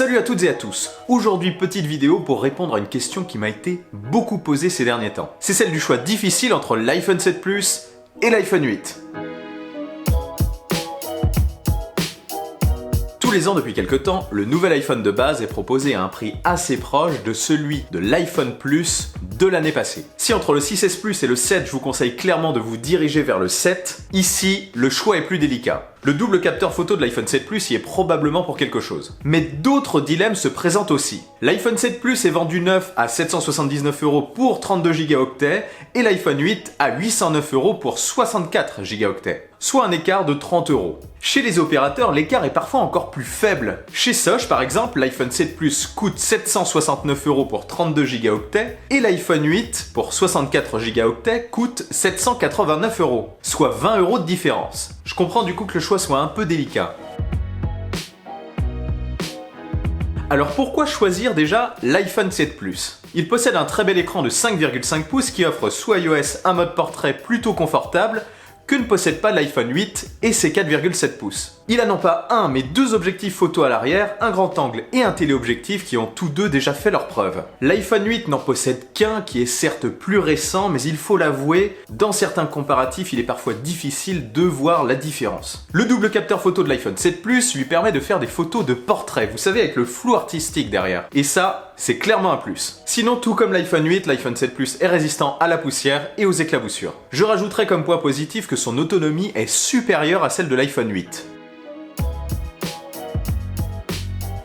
Salut à toutes et à tous. Aujourd'hui, petite vidéo pour répondre à une question qui m'a été beaucoup posée ces derniers temps. C'est celle du choix difficile entre l'iPhone 7 Plus et l'iPhone 8. Tous les ans depuis quelques temps, le nouvel iPhone de base est proposé à un prix assez proche de celui de l'iPhone Plus de l'année passée. Si entre le 6S Plus et le 7, je vous conseille clairement de vous diriger vers le 7, ici, le choix est plus délicat. Le double capteur photo de l'iPhone 7 Plus y est probablement pour quelque chose. Mais d'autres dilemmes se présentent aussi. L'iPhone 7 Plus est vendu neuf à 779 € pour 32 Go et l'iPhone 8 à 809 € pour 64 Go, soit un écart de 30 €. Chez les opérateurs, l'écart est parfois encore plus faible. Chez Sosh, par exemple, l'iPhone 7 Plus coûte 769 € pour 32 Go et l'iPhone 8 pour 64 Go coûte 789 €, soit 20 € de différence. Je comprends du coup que le choix soit un peu délicat. Alors pourquoi choisir déjà l'iPhone 7 Plus ? Il possède un très bel écran de 5,5 pouces qui offre sous iOS un mode portrait plutôt confortable que ne possède pas l'iPhone 8 et ses 4,7 pouces. Il a non pas un mais deux objectifs photo à l'arrière, un grand angle et un téléobjectif qui ont tous deux déjà fait leurs preuves. L'iPhone 8 n'en possède qu'un qui est certes plus récent, mais il faut l'avouer, dans certains comparatifs il est parfois difficile de voir la différence. Le double capteur photo de l'iPhone 7 Plus lui permet de faire des photos de portrait, vous savez, avec le flou artistique derrière. Et ça, c'est clairement un plus. Sinon, tout comme l'iPhone 8, l'iPhone 7 Plus est résistant à la poussière et aux éclaboussures. Je rajouterai comme point positif que son autonomie est supérieure à celle de l'iPhone 8.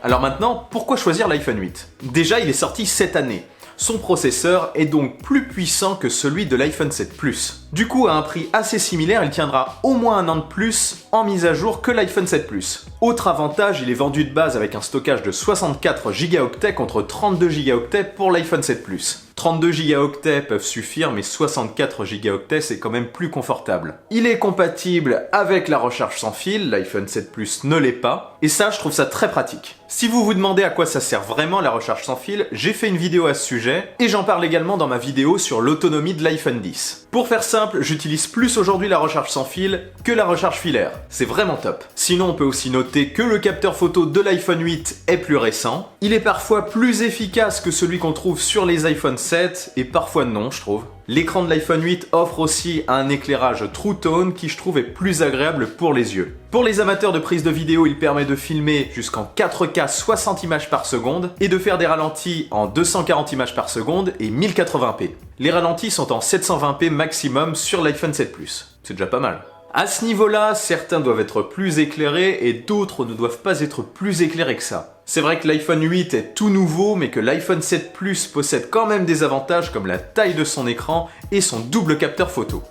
Alors maintenant, pourquoi choisir l'iPhone 8 ? Déjà, il est sorti cette année. Son processeur est donc plus puissant que celui de l'iPhone 7 Plus. Du coup, à un prix assez similaire, il tiendra au moins un an de plus en mise à jour que l'iPhone 7 Plus. Autre avantage, il est vendu de base avec un stockage de 64 Go contre 32 Go pour l'iPhone 7 Plus. 32 Go peuvent suffire, mais 64 Go c'est quand même plus confortable. Il est compatible avec la recharge sans fil, l'iPhone 7 Plus ne l'est pas, et ça je trouve ça très pratique. Si vous vous demandez à quoi ça sert vraiment la recharge sans fil, j'ai fait une vidéo à ce sujet, et j'en parle également dans ma vidéo sur l'autonomie de l'iPhone 10. Pour faire simple, j'utilise plus aujourd'hui la recharge sans fil que la recharge filaire. C'est vraiment top. Sinon, on peut aussi noter que le capteur photo de l'iPhone 8 est plus récent. Il est parfois plus efficace que celui qu'on trouve sur les iPhone 7 et parfois non, je trouve. L'écran de l'iPhone 8 offre aussi un éclairage True Tone qui je trouve est plus agréable pour les yeux. Pour les amateurs de prise de vidéo, il permet de filmer jusqu'en 4K 60 images par seconde et de faire des ralentis en 240 images par seconde et 1080p. Les ralentis sont en 720p maximum sur l'iPhone 7 Plus. C'est déjà pas mal. À ce niveau-là, certains doivent être plus éclairés et d'autres ne doivent pas être plus éclairés que ça. C'est vrai que l'iPhone 8 est tout nouveau, mais que l'iPhone 7 Plus possède quand même des avantages comme la taille de son écran et son double capteur photo.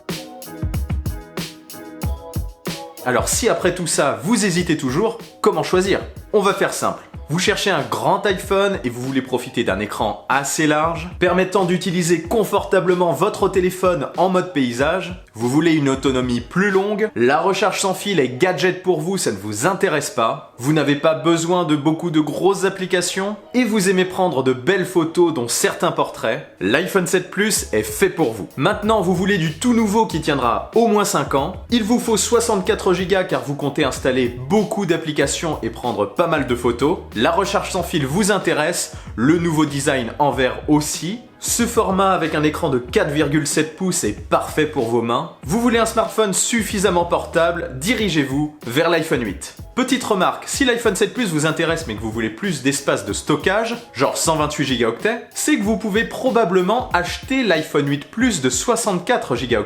Alors si après tout ça, vous hésitez toujours, comment choisir ? On va faire simple. Vous cherchez un grand iPhone et vous voulez profiter d'un écran assez large, permettant d'utiliser confortablement votre téléphone en mode paysage. Vous voulez une autonomie plus longue, la recharge sans fil et gadget pour vous, ça ne vous intéresse pas. Vous n'avez pas besoin de beaucoup de grosses applications et vous aimez prendre de belles photos dont certains portraits. L'iPhone 7 Plus est fait pour vous. Maintenant, vous voulez du tout nouveau qui tiendra au moins 5 ans. Il vous faut 64 Go car vous comptez installer beaucoup d'applications et prendre pas mal de photos. La recharge sans fil vous intéresse, le nouveau design en verre aussi. Ce format avec un écran de 4,7 pouces est parfait pour vos mains. Vous voulez un smartphone suffisamment portable, dirigez-vous vers l'iPhone 8. Petite remarque, si l'iPhone 7 Plus vous intéresse mais que vous voulez plus d'espace de stockage, genre 128 Go, c'est que vous pouvez probablement acheter l'iPhone 8 Plus de 64 Go.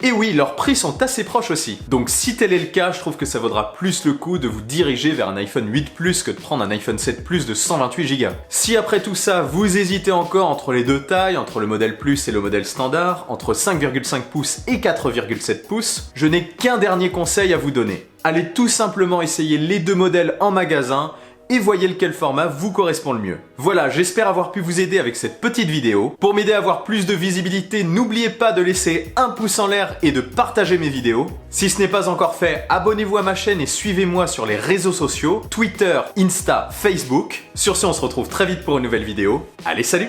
Et oui, leurs prix sont assez proches aussi. Donc si tel est le cas, je trouve que ça vaudra plus le coup de vous diriger vers un iPhone 8 Plus que de prendre un iPhone 7 Plus de 128 Go. Si après tout ça, vous hésitez encore entre les deux tailles, entre le modèle Plus et le modèle standard, entre 5,5 pouces et 4,7 pouces, je n'ai qu'un dernier conseil à vous donner. Allez tout simplement essayer les deux modèles en magasin et voyez lequel format vous correspond le mieux. Voilà, j'espère avoir pu vous aider avec cette petite vidéo. Pour m'aider à avoir plus de visibilité, n'oubliez pas de laisser un pouce en l'air et de partager mes vidéos. Si ce n'est pas encore fait, abonnez-vous à ma chaîne et suivez-moi sur les réseaux sociaux, Twitter, Insta, Facebook. Sur ce, on se retrouve très vite pour une nouvelle vidéo. Allez, salut!